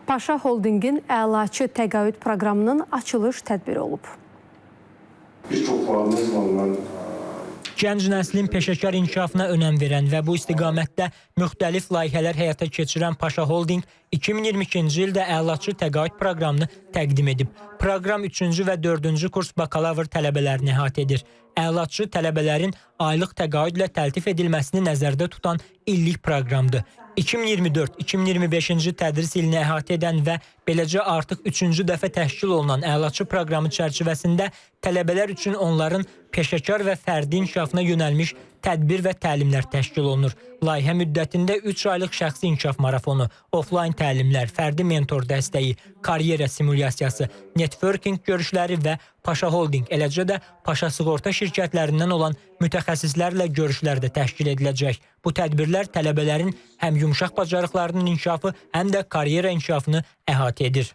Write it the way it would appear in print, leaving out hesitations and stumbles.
Paşa Holdingin əlaçı təqaüd proqramının açılış tədbiri olub. Bir çox faizlə olan Gənc nəslin peşəkar inkişafına önəm verən və bu istiqamətdə müxtəlif layihələr həyata keçirən Paşa Holding 2022-ci ildə əlaçı təqaüd proqramını təqdim edib. Proqram 3-cü və 4-cü kurs bakalavr tələbələrini əhatə edir. Əlaçı tələbələrin aylıq təqaüdlə təltif edilməsini nəzərdə tutan illik proqramdır. 2024-2025-ci tədris ilini əhatə edən və beləcə artıq 3-cü dəfə təşkil olunan əlaçı proqramı çərçivəsində tələbələr üçün onların peşəkar və fərdi inkişafına yönəlmiş tədbir və təlimlər təşkil olunur. Layihə müddətində 3 aylıq şəxsi inkişaf marafonu, offlayn təlimlər, fərdi mentor dəstəyi, karyera simulyasiyası, networking görüşləri və Paşa Holding, eləcə də Paşa Sığorta şirkətlərindən olan mütəxəssislərlə görüşlər də təşkil ediləcək. Bu tədbirlər tələbələrin həm yumşaq bacarıqlarının inkişafı, həm də karyera inkişafını əhatə edir.